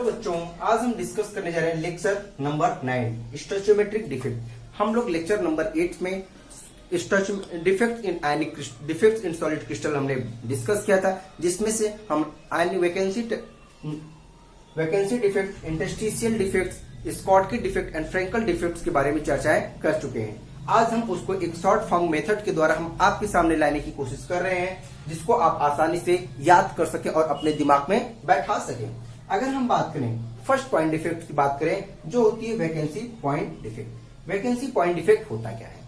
Hello बच्चों, आज हम डिस्कस करने जा रहे हैं लेक्चर नंबर 9 स्टोचियोमेट्रिक डिफेक्ट। हम लोग लेक्चर नंबर 8 में defect in ionic defect in solid crystal हमने डिस्कस किया था, जिसमें से हम vacancy defect, interstitial defect, Schottky defect and Frenkel defects के बारे में चर्चाएं कर चुके हैं। आज हम उसको एक शॉर्ट फॉर्म मेथड के द्वारा हम आपके सामने लाने की कोशिश कर रहे हैं, जिसको आप आसानी से याद कर सके और अपने दिमाग में बैठा सके। अगर हम बात करें फर्स्ट पॉइंट डिफेक्ट की बात करें, जो होती है vacancy point defect. Vacancy point defect होता क्या है?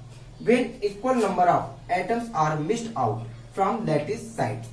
When equal number of atoms are missed out from lattice sites,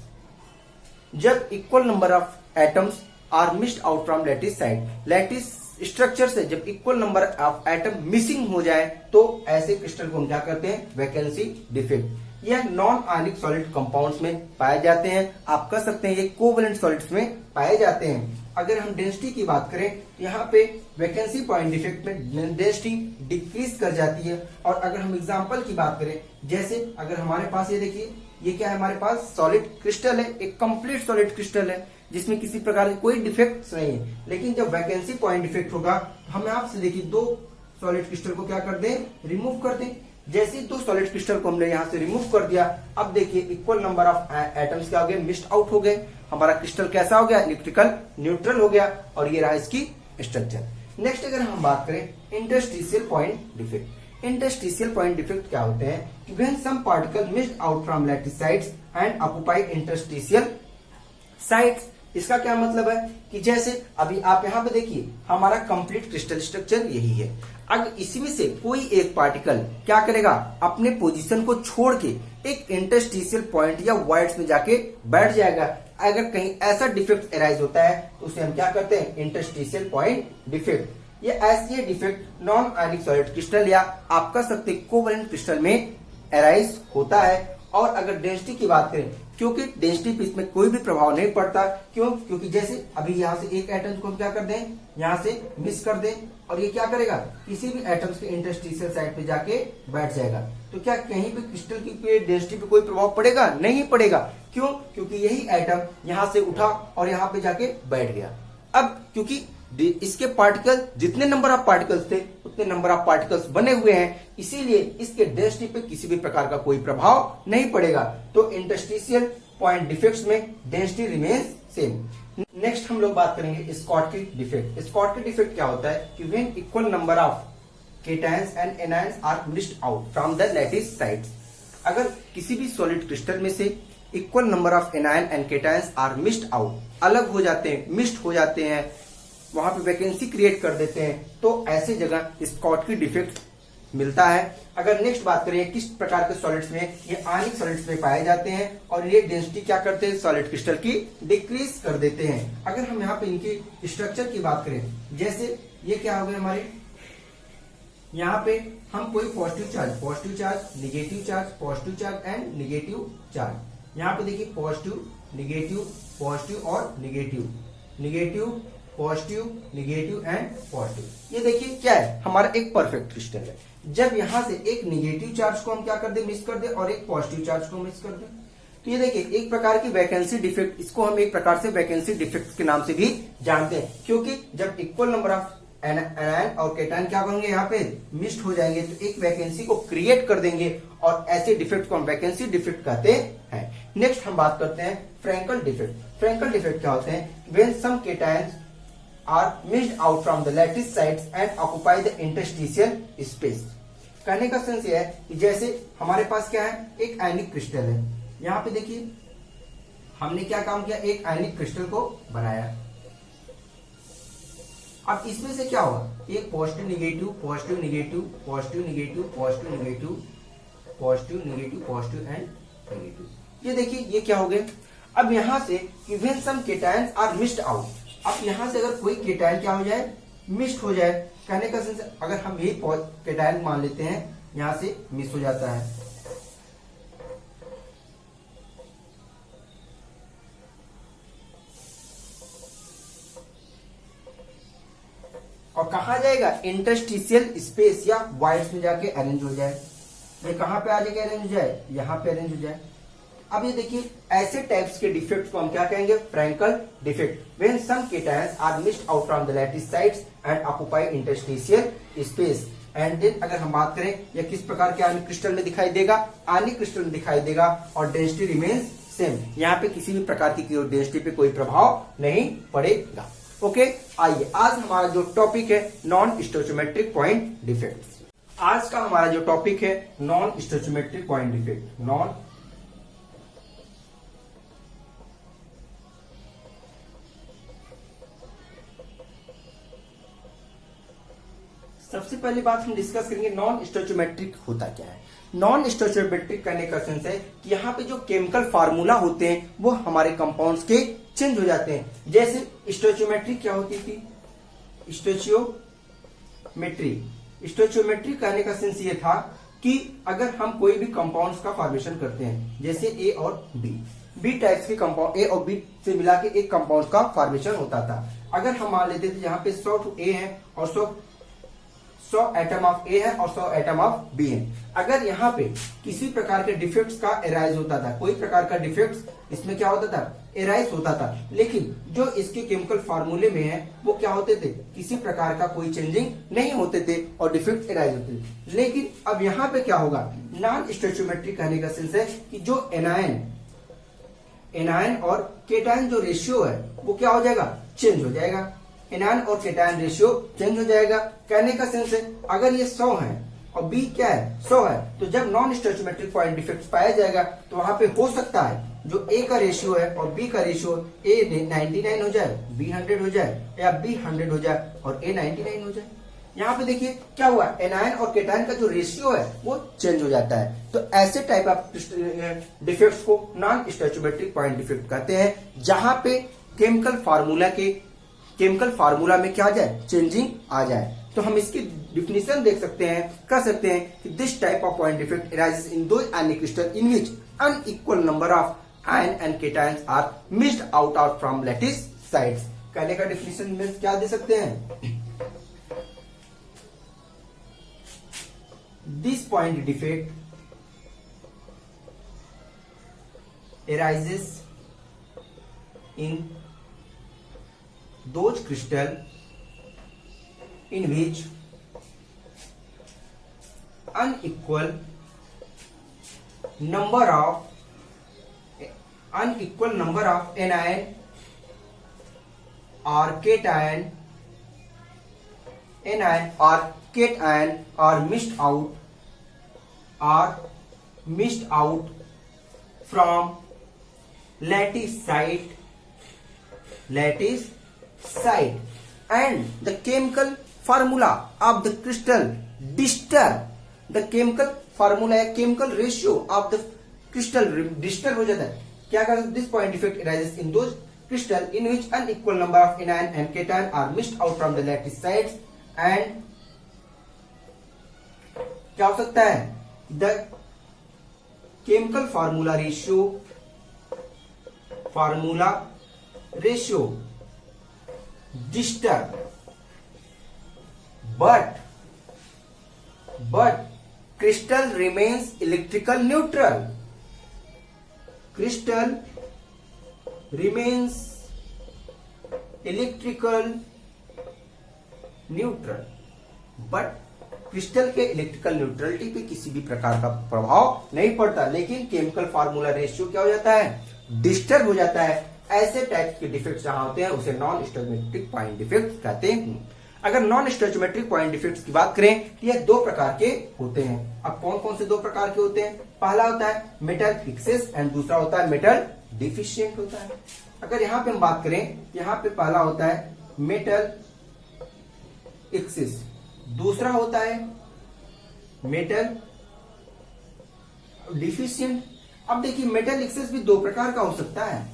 जब equal number of atoms are missed out from lattice site, lattice structure से जब equal number of atom missing हो जाए तो ऐसे क्रिस्टल को हम क्या करते हैं? Vacancy defect. यह नॉन आयनिक सॉलिड कंपाउंड्स में पाए जाते हैं। आप कह सकते हैं ये कोवलेंट सॉलिड्स में पाए जाते हैं। अगर हम डेंसिटी की बात करें, यहाँ पे वैकेंसी पॉइंट डिफेक्ट में डेंसिटी डिक्रीज कर जाती है। और अगर हम एग्जांपल की बात करें, जैसे अगर हमारे पास ये देखिए, ये क्या है? हमारे पास सॉलिड क्रिस्टल है, एक कंप्लीट सॉलिड क्रिस्टल है जिसमें किसी प्रकार की कोई डिफेक्ट नहीं है। लेकिन जब वैकेंसी पॉइंट डिफेक्ट होगा तो हम आपसे देखिए दो सॉलिड क्रिस्टल को क्या कर दें? रिमूव कर दें। जैसे दो सॉलिड क्रिस्टल को हमने यहाँ से रिमूव कर दिया, अब देखिए इक्वल नंबर ऑफ एटम्स क्या हो गए? मिस्ड आउट हो गए। हमारा क्रिस्टल कैसा हो गया? इलेक्ट्रिकल न्यूट्रल हो गया। और ये रहा इसकी स्ट्रक्चर। नेक्स्ट अगर हम बात करें interstitial point defect. Interstitial point defect क्या होते हैं? When some particle missed out from lattice sites and occupy interstitial sites. इसका क्या मतलब है कि जैसे अभी आप यहाँ पे देखिए, हमारा कंप्लीट क्रिस्टल स्ट्रक्चर यही है। अगर इसमें से कोई एक पार्टिकल क्या करेगा? अपने पोजीशन को छोड़ के एक इंटरस्टिशियल पॉइंट या वॉइड्स में जाके बैठ जाएगा। अगर कहीं ऐसा डिफेक्ट एराइज होता है तो उसे हम क्या करते हैं? Interstitial point defect. ये ऐसी defect non ionic solid crystal या आप कह सकते कोवलेंट क्रिस्टल में एराइज होता है। और अगर डेंसिटी की बात करें, क्योंकि डेंसिटी पे इसमें कोई भी प्रभाव नहीं पड़ता। क्यों? क्योंकि जैसे अभी यहाँ से एक एटम को हम क्या कर दें? यहाँ से मिस कर दें और ये क्या करेगा? किसी भी एटम्स के इंटरस्टिशियल साइड पे जाके बैठ जाएगा। तो क्या कहीं पे क्रिस्टल की डेंसिटी पे कोई प्रभाव पड़ेगा? नहीं पड़ेगा। क्यों? क्योंकि यही एटम यहाँ से उठा और यहाँ पे जाके बैठ गया। अब क्योंकि इसके पार्टिकल, जितने नंबर ऑफ पार्टिकल्स थे उतने नंबर ऑफ पार्टिकल्स बने हुए हैं, इसीलिए इसके डेंसिटी पे किसी भी प्रकार का कोई प्रभाव नहीं पड़ेगा। तो इंटरस्टिशियल पॉइंट डिफेक्ट्स में डेंसिटी रिमेन्स सेम। नेक्स्ट हम लोग बात करेंगे स्कॉटकी डिफेक्ट। स्कॉटकी डिफेक्ट क्या होता है कि when equal number of cations and anions are missed out from the lattice sites. अगर किसी भी सॉलिड क्रिस्टल में से equal number of anion and cations are missed out, अलग हो जाते हैं, मिस्ड हो जाते हैं, वहां पे वैकेंसी क्रिएट कर देते हैं, तो ऐसी जगह स्कॉटकी डिफेक्ट मिलता है। अगर नेक्स्ट बात करें किस प्रकार के सॉलिड्स में, ये आयनिक सॉलिड्स में पाए जाते हैं और ये डेंसिटी क्या करते हैं? सॉलिड क्रिस्टल की डिक्रीज कर देते हैं। अगर हम यहाँ पे इनकी स्ट्रक्चर की बात करें, जैसे ये क्या हो गए हमारे, यहाँ पे हम कोई positive charge, negative charge and negative charge. यहाँ पे देखिए पॉजिटिव, निगेटिव और निगेटिव, पॉजिटिव एंड पॉजिटिव। ये देखिए क्या है? हमारा एक परफेक्ट क्रिस्टल है। जब यहां से एक निगेटिव चार्ज को हम क्या कर दे? मिस कर दे, और एक पॉजिटिव चार्ज को मिस कर दे, तो ये देखिए एक प्रकार की वैकेंसी डिफेक्ट, इसको हम एक प्रकार से वैकेंसी डिफेक्ट के नाम से भी जानते हैं। क्योंकि जब इक्वल नंबर ऑफ एनायन और केटायन क्या करेंगे? यहाँ पे मिस्ड हो जाएंगे, तो एक वैकेंसी को क्रिएट कर देंगे और ऐसे डिफेक्ट को हम वैकेंसी डिफेक्ट कहते हैं। नेक्स्ट हम बात करते हैं फ्रैंकल डिफेक्ट। फ्रैंकल डिफेक्ट क्या होते हैं? When some cations are missed out from the lattice sites and occupy the interstitial space। कहने का सेंस ये है कि जैसे हमारे पास क्या है? एक आयनिक क्रिस्टल है। यहाँ पे देखिए हमने क्या काम किया? एक आयनिक क्रिस्टल को बनाया। अब इसमें से क्या होगा? एक पॉजिटिव एंड नेगेटिव। ये देखिए ये क्या हो गए? अब यहां से when some cations are missed out, अब यहां से अगर कोई केटायन क्या हो जाए? मिस्ड हो जाए। कहने का सेंस, अगर हम यही केटायन मान लेते हैं, यहां से मिस हो जाता है, और कहा जाएगा? इंटरस्टिशियल स्पेस या वॉइड्स में जाके अरेंज हो जाए। ये कहां पे आ जाएगा? अरेंज हो जाए, यहां पे अरेंज हो जाए। अब ये देखिए ऐसे टाइप्स के डिफेक्ट्स को हम क्या कहेंगे, Frenkel defect. When some cations are missed out from the lattice sites and occupy interstitial space. And then अगर हम बात करें यह किस प्रकार के आयनिक क्रिस्टल में दिखाई देगा, आयनिक क्रिस्टल में दिखाई देगा और डेंसिटी रिमेन्स सेम। यहाँ पे किसी भी प्रकार की डेंसिटी पे कोई प्रभाव नहीं पड़ेगा। ओके, आइए आज हमारा जो टॉपिक है नॉन स्टोइचोमेट्रिक पॉइंट डिफेक्ट्स। आज का हमारा जो टॉपिक है नॉन स्टोइचोमेट्रिक पॉइंट डिफेक्ट। नॉन सबसे पहली बात हम डिस्कस करेंगे नॉन स्टोइचोमेट्रिक होता क्या है। नॉन स्टोइचोमेट्रिक करने का सेंस है कि यहाँ पे जो केमिकल फार्मूला होते हैं वो हमारे कंपाउंड्स के चेंज हो जाते हैं। जैसे स्टोइचोमेट्रिक क्या होती थी, स्टोइचियोमेट्री। स्टोइचोमेट्री कहने का सेंस ये था कि अगर हम कोई भी कंपाउंड्स का फॉर्मेशन करते हैं, जैसे ए और बी टाइप्स के कंपाउंड, ए और बी से मिला के एक कंपाउंड का फॉर्मेशन होता था। अगर हम मान लेते थे यहाँ पे 100 ए है और 100 एटम ऑफ ए है और 100 एटम ऑफ बी है। अगर यहाँ पे किसी प्रकार के डिफेक्ट्स का एराइज होता था, कोई प्रकार का डिफेक्ट्स इसमें क्या होता था, एराइज होता था, लेकिन जो इसके केमिकल फार्मूले में है वो क्या होते थे, किसी प्रकार का कोई चेंजिंग नहीं होते थे और डिफेक्ट एराइज होते थे। लेकिन अब यहाँ पे क्या होगा, नॉन स्टोइचोमेट्रिक कहने का सेंस है कि जो एनायन और केटायन जो रेशियो है वो क्या हो जाएगा, चेंज हो जाएगा। एनायन और केटायन रेशियो चेंज हो जाएगा। कहने का सेंस है अगर ये 100 है और बी क्या है 100 है, तो जब नॉन स्टोइचोमेट्रिक पॉइंट डिफेक्ट पाया जाएगा तो वहां पे हो सकता है जो ए का रेशियो है और बी का रेशियो, ए 99 हो जाए, बी 100 हो जाए, या बी 100 हो जाए और ए 99 हो जाए। यहाँ पे देखिए क्या हुआ, एनायन और केटायन का जो रेशियो है वो चेंज हो जाता है। तो ऐसे टाइप ऑफ डिफेक्ट्स को नॉन स्टोइचोमेट्रिक पॉइंट डिफेक्ट कहते हैं, जहां पे केमिकल फार्मूला में क्या आ जाए, चेंजिंग आ जाए। तो हम इसकी डिफिनेशन देख सकते हैं, कह सकते हैं कि this type of point defect arises in those ionic crystal in which unequal number of ion and cations are missed out from lattice sides. कहने का डिफिनेशन में क्या दे सकते हैं, this point defect arises in those crystal in which unequal number of anion or cation are missed out from lattice site and the chemical formula of the crystal disturb the chemical formula या chemical ratio of the crystal disturb हो जाता है। क्या कर this point defect arises in those crystal in which unequal number of anion and cation are missed out from the lattice sites and क्या हो सकता है, the chemical formula ratio disturb but crystal remains electrical neutral. Crystal remains electrical neutral but crystal के electrical neutrality पे किसी भी प्रकार का प्रभाव नहीं पड़ता, लेकिन केमिकल फार्मूला रेशियो क्या हो जाता है, डिस्टर्ब हो जाता है। ऐसे टाइप के डिफेक्ट्स जहां होते हैं उसे नॉन स्टोइचोमेट्रिक पॉइंट डिफेक्ट कहते हैं। अगर नॉन स्टोइचोमेट्रिक पॉइंट डिफेक्ट्स की बात करें तो यह दो प्रकार के होते हैं। अब कौन कौन से दो प्रकार के होते हैं, पहला होता है मेटल एक्सेस एंड दूसरा होता है मेटल डिफिशिएंट होता है। अगर यहाँ पे हम बात करें, यहाँ पे पहला होता है मेटल एक्सेस, दूसरा होता है मेटल डिफिशिएंट। अब देखिए मेटल एक्सेस भी दो प्रकार का हो सकता है।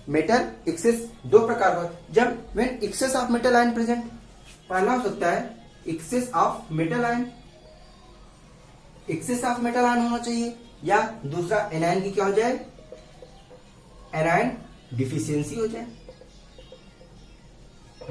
मेटल एक्सेस दो प्रकार का, जब when excess of metal ion present, पहला हो सकता है excess of metal ion, excess of metal ion होना चाहिए, या दूसरा एनायन की क्या हो जाए, एनायन डिफिशियंसी हो जाए।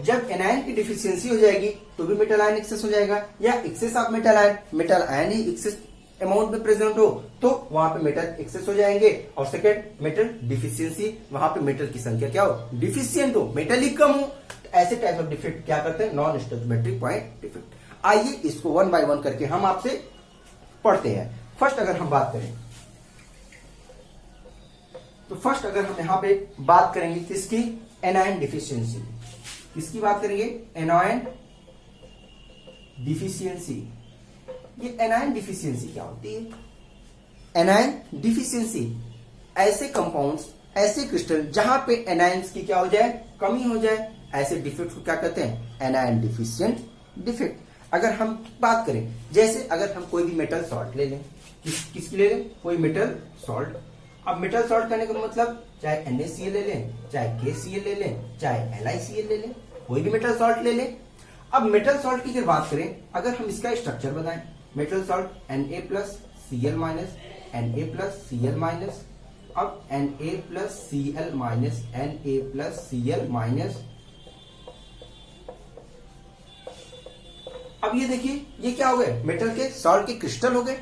जब एनायन की डिफिशियंसी हो जाएगी तो भी मेटल आयन एक्सेस हो जाएगा, या एक्सेस ऑफ मेटल आयन ही एक्सेस अमाउंट में प्रेजेंट हो तो वहां पे मेटल एक्सेस हो जाएंगे, और सेकंड मेटल डिफिशियंसी, वहां पे मेटल की संख्या क्या हो, डिफिशियंट हो, मेटल ही कम हो। तो ऐसे टाइप ऑफ डिफेक्ट क्या करते हैं, नॉन स्टोइकोमेट्रिक पॉइंट डिफेक्ट। आइए इसको वन बाय वन करके हम आपसे पढ़ते हैं। फर्स्ट अगर हम बात करें तो फर्स्ट अगर हम यहां पे बात करेंगे किसकी, एनायन डिफिशियंसी। किसकी बात करेंगे, एनायन डिफिशियंसी। ये एनायन डिफिशियंसी क्या होती है, एनायन डिफिशियंसी ऐसे कंपाउंड्स, ऐसे क्रिस्टल जहां पे एनायंस की क्या हो जाए, कमी हो जाए, ऐसे डिफेक्ट को क्या कहते हैं, एनायन डिफिशियंट डिफेक्ट। अगर हम बात करें जैसे अगर हम कोई भी मेटल सॉल्ट ले लें, किसकी ले लें, कोई मेटल सॉल्ट। अब मेटल सॉल्ट करने का मतलब चाहे NaCl ले लें, चाहे KCl ले लें, चाहे LiCl ले लें, कोई भी मेटल सॉल्ट ले लें। अब मेटल सॉल्ट की अगर बात करें, अगर हम इसका स्ट्रक्चर बताएं, मेटल सॉल्ट Na+Cl-, Na+Cl-, अब Na+Cl-, Na+Cl-, अब ये देखिए ये क्या हो गए, मेटल के सॉल्ट के क्रिस्टल हो गए।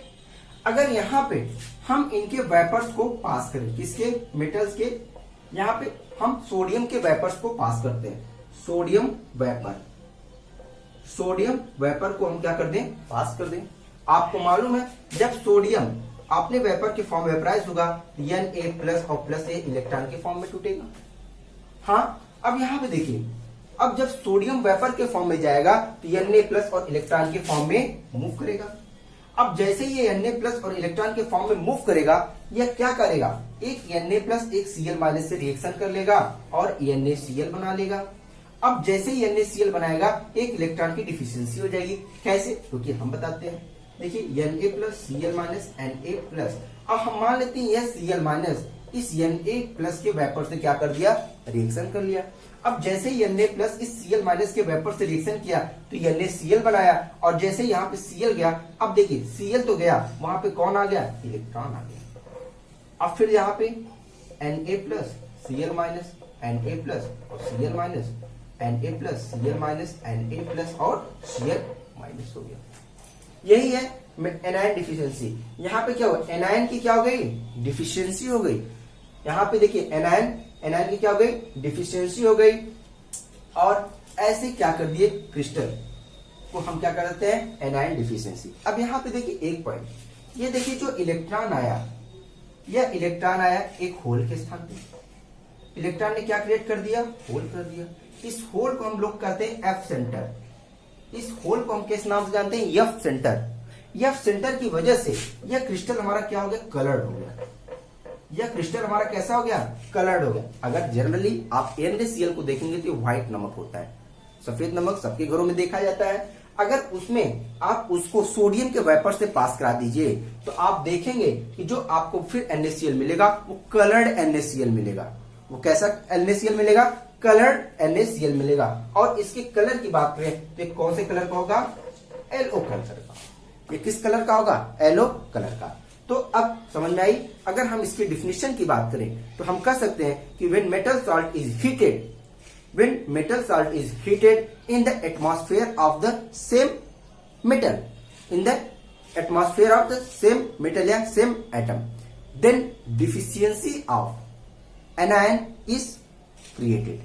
अगर यहां पे हम इनके वेपर्स को पास करें, किसके, मेटल्स के, यहां पे हम सोडियम के वेपर्स को पास करते हैं, सोडियम वेपर को हम क्या कर दें, पास कर दें। आपको मालूम है जब सोडियम आपने वेपर के फॉर्म वेपराइज होगा, Na+ और प्लस ए इलेक्ट्रॉन के फॉर्म में टूटेगा। हाँ, अब यहां पे देखिए, अब जब सोडियम वेपर के फॉर्म में जाएगा तो Na+ और इलेक्ट्रॉन के फॉर्म में मूव करेगा। अब जैसे ये Na+ और इलेक्ट्रॉन के फॉर्म में मूव करेगा, यह क्या करेगा, एक Na+ एक Cl- से रिएक्शन कर लेगा और NaCl बना लेगा। अब जैसे ही NaCl बनाएगा, एक इलेक्ट्रॉन की डिफिशियंसी हो जाएगी। कैसे, क्योंकि हम बताते हैं, देखिए Na+, Cl-, Na+। अब हम मान लेते हैं यह Cl- इस Na+ के वेपर से क्या कर दिया, रिएक्शन कर लिया। अब जैसे ही Na+ इस Cl- के वेपर से रिएक्शन किया तो NaCl बनाया, और जैसे यहाँ पे Cl गया, अब देखिए Cl तो गया, वहां पे कौन आ गया, इलेक्ट्रॉन आ गया। अब फिर यहाँ पे Na+, Cl-, Na+ और Cl-, Na+, Cl-, Na+ और Cl- हो गया। यही है एनायन डिफिशियंसी। यहाँ पे क्या हुआ, एनायन की क्या हो गई, डिफिशियंसी हो गई। यहाँ पे देखिए एनायन की क्या हो गई, डिफिशियंसी हो गई, और ऐसे क्या कर दिए, क्रिस्टल को हम क्या कर देते हैं, एनायन डिफिशियंसी। अब यहाँ पे देखिए एक पॉइंट, ये देखिए जो इलेक्ट्रॉन आया, यह इलेक्ट्रॉन आया एक होल के स्थान पे। इलेक्ट्रॉन ने क्या क्रिएट कर दिया, होल कर दिया। इस होल को हम लोग कहते हैं एफ सेंटर। इस होल को हम किस नाम से जानते हैं, एफ सेंटर। एफ सेंटर की वजह से यह क्रिस्टल हमारा क्या हो गया, कलर्ड हो गया। यह क्रिस्टल हमारा कैसा हो गया, कलर्ड हो गया। अगर जनरली आप NaCl को देखेंगे तो व्हाइट नमक होता है, सफेद नमक सबके घरों में देखा जाता है। अगर उसमें आप उसको सोडियम के वेपर से पास करा दीजिए तो आप देखेंगे कि जो आपको फिर NaCl मिलेगा वो कलर्ड NaCl मिलेगा। वो कैसा NaCl मिलेगा, कलर्ड NaCl मिलेगा। और इसके कलर की बात करें तो ये कौन से कलर का होगा, येलो कलर का। ये किस कलर का होगा, येलो कलर का। तो अब समझ में आई। अगर हम इसकी डिफिनेशन की बात करें तो हम कह सकते हैं कि when metal salt is heated in the atmosphere of the same metal, in the atmosphere of the same metal या same atom, then deficiency of anion is created.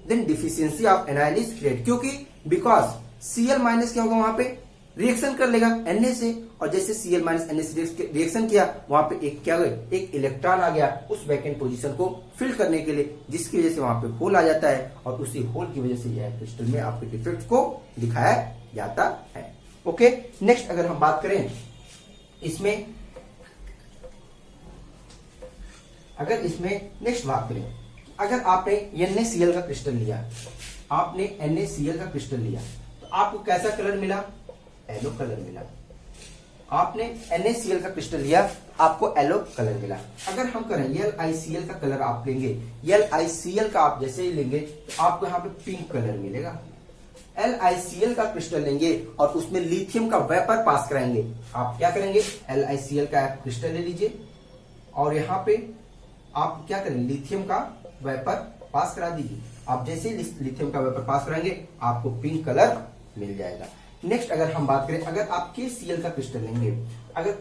Then deficiency of anion is created, क्योंकि because Cl- क्या होगा, वहां पे reaction कर लेगा Na से, और जैसे Cl- Na से रिएक्शन किया, वहां पे एक क्या गया, एक इलेक्ट्रॉन आ गया उस वैकेंट पोजीशन को फिल करने के लिए, जिसकी वजह से वहां पे होल आ जाता है, और उसी होल की वजह से यह क्रिस्टल में आपके डिफेक्ट को दिखाया जाता है। ओके, नेक्स्ट अगर हम बात करें इसमें, नेक्स्ट बात करें, अगर आपने NaCl का क्रिस्टल लिया, आपने NaCl का क्रिस्टल लिया तो आपको कैसा कलर मिला, येलो कलर मिला। आपने NaCl का क्रिस्टल लिया, आपको येलो कलर मिला। अगर हम करें LiCl का कलर आप लेंगे, LiCl का आप जैसे ही लेंगे तो आपको यहाँ पे पिंक कलर मिलेगा। LiCl का क्रिस्टल लेंगे और उसमें लिथियम का वेपर पास कराएंगे। आप क्या करेंगे, LiCl का क्रिस्टल ले लीजिए और यहाँ पे आप क्या करें, लिथियम का वेपर पास करा दीजिए। आप जैसे लिथियम का वेपर पास कराएंगे आपको पिंक कलर मिल जाएगा। नेक्स्ट अगर हम बात करें, अगर आप KCl का क्रिस्टल लेंगे, अगर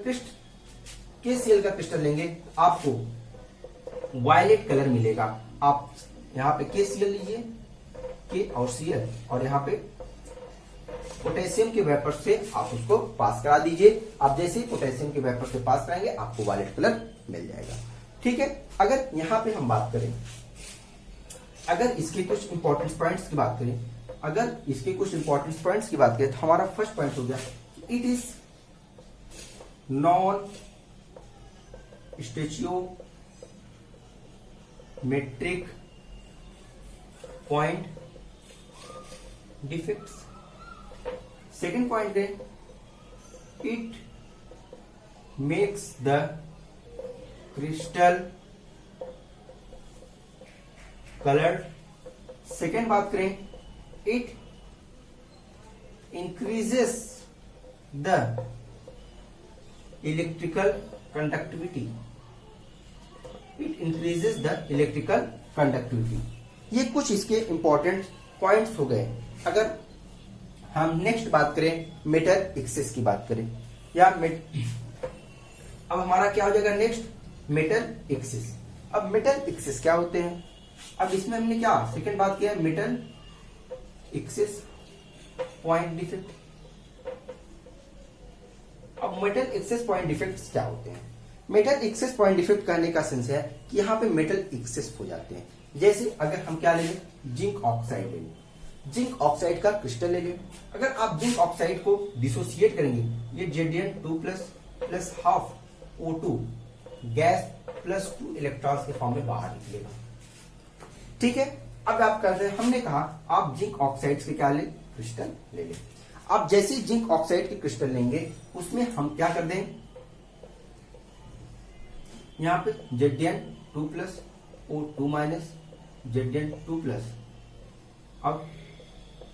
KCl का क्रिस्टल लेंगे आपको वायलेट कलर मिलेगा। आप यहाँ पे KCl लीजिए, K और Cl, और यहाँ पे पोटेशियम के वेपर से आप उसको पास करा दीजिए। आप जैसे ही पोटेशियम के वेपर से पास कराएंगे आपको वायलेट कलर मिल जाएगा। ठीक है, अगर यहाँ पे हम बात करें, अगर इसके कुछ इंपॉर्टेंट पॉइंट्स की बात करें, अगर इसके कुछ इंपॉर्टेंट पॉइंट्स की बात करें तो हमारा फर्स्ट पॉइंट हो गया, it is non stoichiometric point defects. Second point है, it makes the crystal coloured. Second बात करें, it increases the electrical conductivity. It increases the electrical conductivity. ये कुछ इसके इंपॉर्टेंट पॉइंट्स हो गए। अगर हम नेक्स्ट बात करें, मेटल एक्सेस की बात करें, या अब हमारा क्या हो जाएगा नेक्स्ट, मेटल एक्सेस। अब मेटल एक्सेस क्या होते हैं, अब इसमें हमने क्या सेकंड बात किया, मेटल एक्सेस पॉइंट डिफेक्ट। अब मेटल एक्सेस पॉइंट डिफेक्ट्स क्या होते हैं? मेटल एक्सेस पॉइंट डिफेक्ट कहने का सेंस है कि यहाँ पे मेटल एक्सेस हो जाते हैं। जैसे अगर हम क्या ले लें, जिंक ऑक्साइड ले लें, जिंक ऑक्साइड का क्रिस्टल ले लें। अगर आप जिंक ऑक्साइड को डिसोसिएट करेंगे, ये Zn2 plus half O2 gas plus 2 electrons के फॉर्म में बाहर निकलेगा। ठीक है, अब आप कहते हैं, हमने कहा आप जिंक ऑक्साइड के क्या ले, क्रिस्टल ले लें। आप जैसे ही जिंक ऑक्साइड के क्रिस्टल लेंगे उसमें हम क्या कर दें, यहां पे Zn2 plus O2 minus Zn2 plus, अब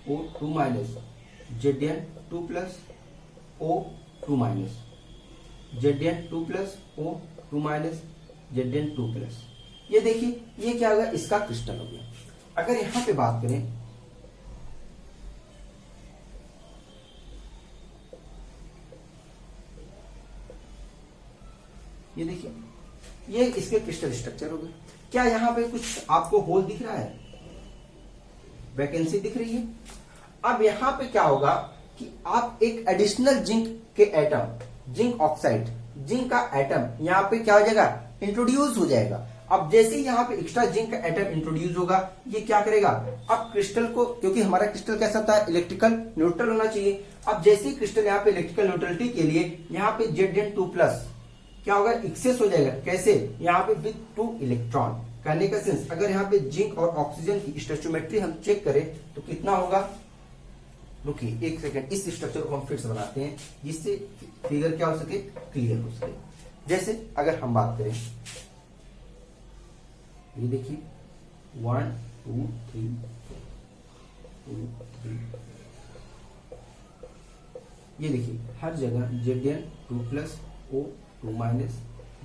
O2 minus Zn2 plus O2 minus Zn2 plus O2 minus Zn2 plus. ये देखिए ये क्या होगा, इसका क्रिस्टल हो गया। अगर यहां पे बात करें, ये देखिए ये इसके क्रिस्टल स्ट्रक्चर हो गए। क्या यहां पे कुछ आपको होल दिख रहा है, वैकेंसी दिख रही है? अब यहां पे क्या होगा कि आप एक एडिशनल जिंक के एटम, जिंक ऑक्साइड, जिंक का एटम यहां पे क्या हो जाएगा, इंट्रोड्यूस हो जाएगा। अब जैसे ही यहाँ पे एक्स्ट्रा जिंक का एटम इंट्रोड्यूस होगा, ये क्या करेगा, अब क्रिस्टल को, क्योंकि हमारा क्रिस्टल कैसा था, इलेक्ट्रिकल न्यूट्रल होना चाहिए। अब जैसे ही क्रिस्टल यहाँ पे इलेक्ट्रिकल न्यूट्रलिटी के लिए यहाँ पे Zn2 प्लस क्या होगा, एक्सेस हो जाएगा। कैसे, यहाँ पे विद 2 इलेक्ट्रॉन। कहने का सेंस, अगर यहाँ पे जिंक और ऑक्सीजन की स्टोइचियोमेट्री हम चेक करें तो कितना होगा, रुकिए एक सेकंड, इस स्ट्रक्चर को हम फिर से बनाते हैं जिससे फिगर क्या हो सके, क्लियर हो सके। जैसे अगर हम बात करें, ये देखिए 1 2 3 2 3, ये देखिए हर जगह Zn2 plus O2 minus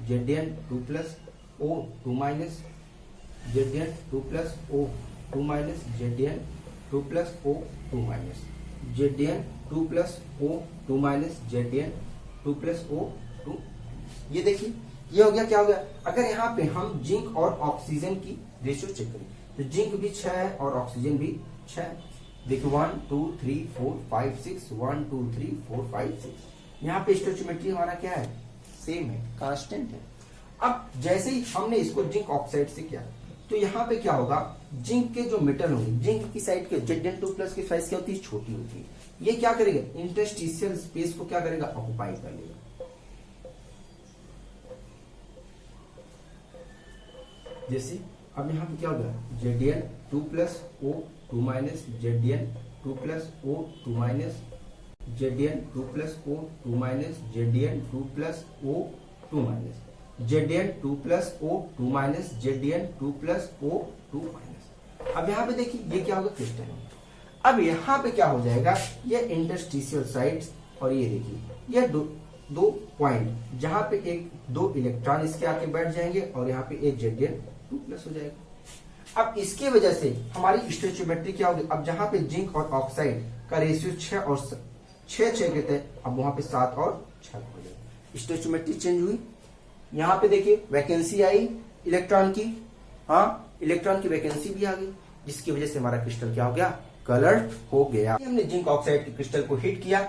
Zn2 plus O2 minus Zn2 plus O2 minus Zn2 plus O2 minus Zn2 plus O2 minus Zn2 plus O2। ये देखिए ये हो गया, क्या हो गया। अगर यहाँ पे हम जिंक और ऑक्सीजन की रेशियो चेक करें तो जिंक भी 6 है और ऑक्सीजन भी 6 है। देखिए 1 2 3 4 5 6, 1 2 3 4 5 6। यहाँ पे स्टोइचियोमेट्री हमारा क्या है, सेम है, कांस्टेंट है। अब जैसे ही हमने इसको जिंक ऑक्साइड से किया तो यहाँ पे क्या होगा, जिंक के जो मेटल होंगे, जिंक की साइड के Zn2 प्लस की साइज क्या होती है, छोटी होती है। ये क्या करेगा, इंटरस्टिशियल स्पेस को क्या करेगा, ऑक्युपाई कर लेगा। जैसे अब यहाँ पे क्या होगा, Zn2 plus O2 minus Zn2 plus O2 minus Zn2 plus O2 minus Zn2 plus O2 minus Zn2 plus O2 minus Zn2 plus O2 minus. अब यहाँ पे देखिए ये क्या होगा, क्रिस्टल। अब यहाँ पे क्या हो जाएगा, ये इंटरस्टिशियल साइड्स, और ये देखिए ये दो पॉइंट जहां पे एक 2 इलेक्ट्रॉन इसके आके बैठ जाएंगे और यहाँ पे एक Zn2 प्लस हो जाएगा। अब इसके वजह से हमारी स्टोइचियोमेट्री क्या होगी, अब जहां पे जिंक और ऑक्साइड का रेशियो 6 और 6 के थे, अब वहां पे 7 और 6 हो गए, स्टोइचियोमेट्री चेंज हुई। यहाँ पे देखिए वैकेंसी आई इलेक्ट्रॉन की, हाँ इलेक्ट्रॉन की वैकेंसी भी आ गई, जिसकी वजह से हमारा क्रिस्टल क्या हो गया, कलर्ड हो गया। हमने जिंक ऑक्साइड के क्रिस्टल को हीट किया,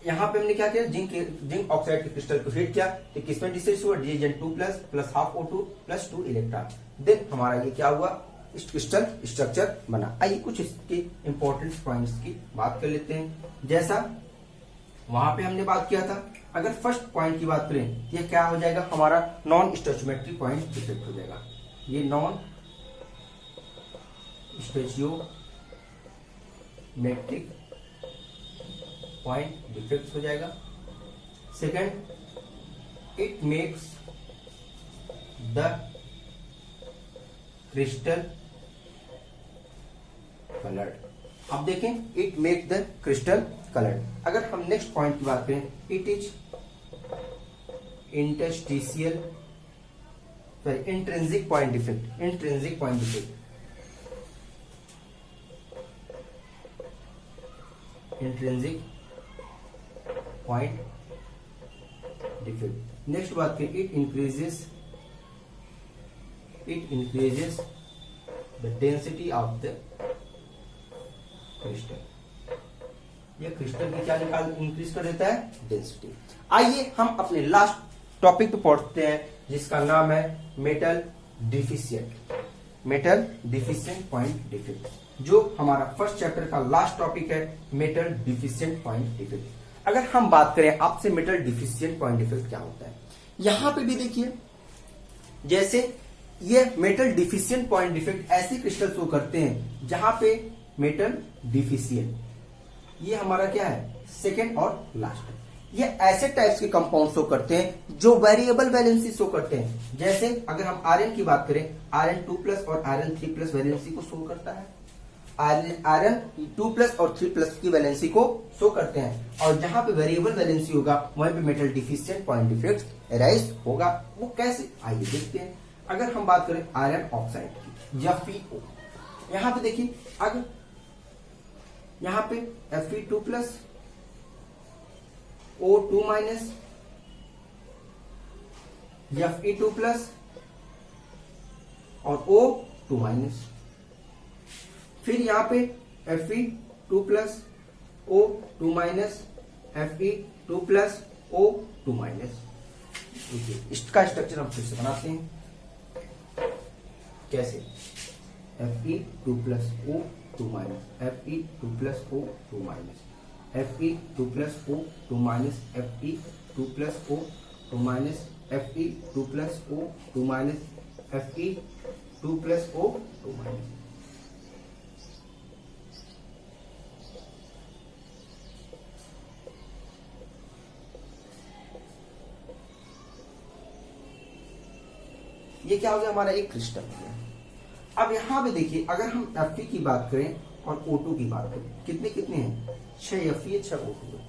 यहाँ पे हमने क्या किया, जिंक ऑक्साइड के क्रिस्टल को हीट किया, तो किसमें डिस्चार्ज हुआ, Dn2 plus half O2 plus 2 electron. Then हमारा ये क्या हुआ, क्रिस्टल स्ट्रक्चर बना। आइए कुछ इसके इंपॉर्टेंट पॉइंट्स की बात कर लेते हैं। जैसा वहां पे हमने बात किया था, अगर फर्स्ट पॉइंट की बात करें, ये क्या हो जाएगा, हमारा नॉन स्टोइचियोमेट्रिक पॉइंट डिफेक्ट हो जाएगा। ये नॉन स्टोइचियोमेट्रिक पॉइंट डिफेक्ट हो जाएगा। Second, it makes the crystal coloured. अब देखें, it make the crystal coloured. अगर हम नेक्स्ट पॉइंट की बात करें, it is interstitial intrinsic point defect, intrinsic point defect, intrinsic point defect. Next बात करें, it increases the density of the crystal. ये क्रिस्टल की क्या इंक्रीज कर देता है, डेंसिटी। आइए हम अपने लास्ट टॉपिक पे पढ़ते हैं, जिसका नाम है metal deficient, metal deficient point defect, जो हमारा फर्स्ट चैप्टर का लास्ट टॉपिक है, मेटल डिफिशिएंट पॉइंट डिफेक्ट। अगर हम बात करें आपसे मेटल डिफिशिएंट पॉइंट डिफेक्ट क्या होता है, यहां पे भी देखिए, जैसे ये मेटल डिफिशिएंट पॉइंट डिफेक्ट ऐसे क्रिस्टल शो करते हैं जहां पे मेटल डिफिशिएंट, ये हमारा क्या है, सेकेंड और लास्ट। ये ऐसे टाइप्स के कंपाउंड शो करते हैं जो वेरिएबल वैलेंसी शो करते हैं। जैसे अगर हम आयरन की बात करें, आयरन 2 प्लस और आयरन 3 प्लस वैलेंसी को शो करता है, आयरन 2 प्लस और 3 प्लस की वैलेंसी को शो करते हैं, और जहां पे वेरिएबल वैलेंसी होगा वहीं पे metal deficient point defect arise होगा। वो कैसे, आइए देखते हैं। अगर हम बात करें आयरन ऑक्साइड की, FeO, यहां पे देखिए, अगर यहां पे Fe2 plus O2 minus, Fe2 plus और O2 माइनस, फिर यहां पे Fe2 plus O2 minus, Fe2 plus O2 minus. इसका स्ट्रक्चर हम फिर से बनाते हैं, कैसे, Fe2 plus O2 minus, Fe2 plus O2 minus, Fe2 plus O2 minus, Fe2 plus O2 minus, Fe2 plus O2 minus, Fe2 plus O2 minus. ये क्या हो गया, हमारा एक क्रिस्टल हो गया। अब यहां पे देखिए, अगर हम Fe की बात करें और O2 की बात करें, कितने कितने हैं, 6 Fe 6 O2।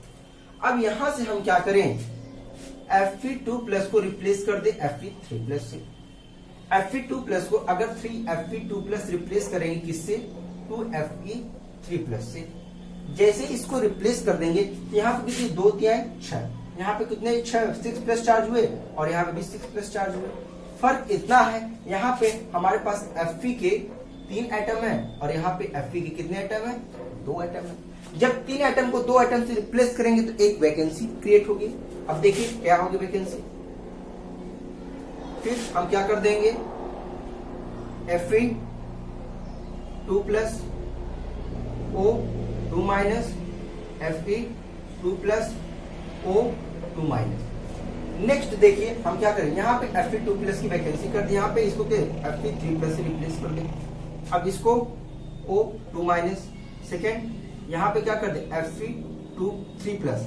अब यहां से हम क्या करें, Fe2 प्लस को रिप्लेस कर दे Fe3 प्लस से। Fe2 प्लस को अगर 3 Fe2 प्लस रिप्लेस करेंगे किससे, 2 Fe3 प्लस से। जैसे इसको रिप्लेस कर देंगे, यहाँ पे कितने, 2 3 6, यहाँ पे कितने 6 प्लस चार्ज हुए, और यहाँ पे भी 6 प्लस चार्ज हुए। फर्क इतना है, यहाँ पे हमारे पास Fe के 3 एटम है, और यहाँ पे Fe के कितने एटम है, 2 एटम है। जब 3 एटम को 2 एटम से रिप्लेस करेंगे तो एक वैकेंसी क्रिएट होगी। अब देखिए क्या होगी वैकेंसी, फिर हम क्या कर देंगे, Fe2 plus O2 minus, Fe2 plus O2 minus. Next देखिए हम क्या करें, यहाँ पे Fe2 प्लस की वैकेंसी कर दी, यहाँ पे इसको Fe3 प्लस से रिप्लेस कर दें। अब इसको O2 माइनस, सेकेंड यहाँ पे क्या कर दे, Fe3 प्लस,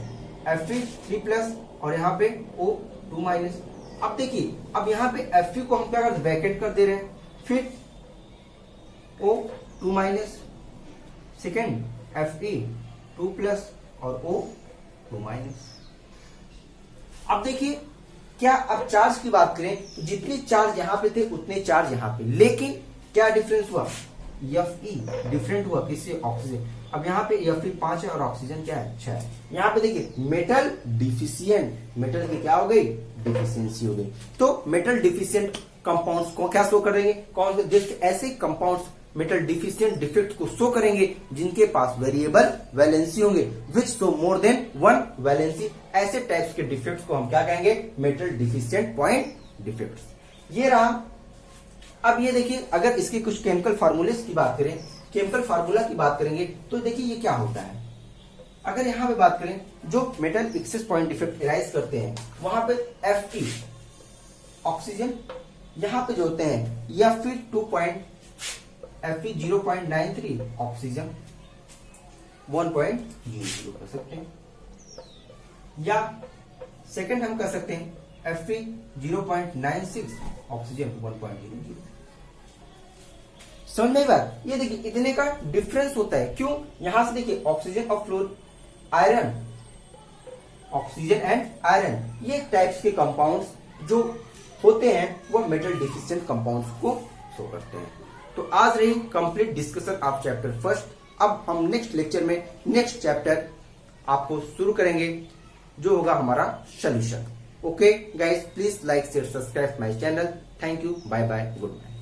Fe3 प्लस, और यहाँ पे O2 माइनस। अब देखिए, अब यहाँ पे Fe को हम क्या कर वैकेट कर दे रहे हैं, फिर O2 minus, second Fe2 plus और O2 माइनस। अब देखिए क्या, अब चार्ज की बात करें तो जितने चार्ज यहां पे थे उतने चार्ज यहां पे, लेकिन क्या डिफरेंस हुआ, Fe डिफरेंट हुआ किससे, ऑक्सीजन। अब यहाँ पे Fe5 है और ऑक्सीजन क्या है 6 है। यहाँ पे देखिए मेटल डिफिशियंट, मेटल की क्या हो गई डिफिशियंसी हो गई। तो मेटल डिफिशियंट कंपाउंड्स को क्या शो करेंगे, कौन से जस्ट ऐसे कंपाउंड्स मेटल डिफिशियंट डिफेक्ट को शो करेंगे जिनके पास वेरिएबल वैलेंसी होंगे, which show more than 1 valency. ऐसे टाइप्स के डिफेक्ट्स को हम क्या कहेंगे मेटल डिफिशियंट पॉइंट डिफेक्ट्स। ये रहा। अब ये देखिए अगर इसके कुछ केमिकल फार्मूलेस की बात करें, केमिकल फार्मूला की बात करेंगे तो देखिए ये क्या होता है। अगर यहां पे बात करें जो metal access point defect arise करते हैं वहां पे Fe ऑक्सीजन, यहां पे जो होते हैं या फिर Fe 0.93 ऑक्सीजन 1.00 कर सकते हैं, या सेकंड हम कर सकते हैं Fe 0.96 ऑक्सीजन 1.00। समझ में बात, ये देखिए इतने का डिफरेंस होता है। क्यों, यहां से देखिए ऑक्सीजन और फ्लोर आयरन, ऑक्सीजन एंड आयरन ये टाइप्स के कंपाउंड्स जो होते हैं वो मेटल डिफिशिएंट कंपाउंड्स को शो करते हैं। तो आज रही complete discussion of chapter first. अब हम नेक्स्ट लेक्चर में नेक्स्ट चैप्टर आपको शुरू करेंगे जो होगा हमारा solution. Okay guys, please like share subscribe my channel. Thank you, bye bye, good night.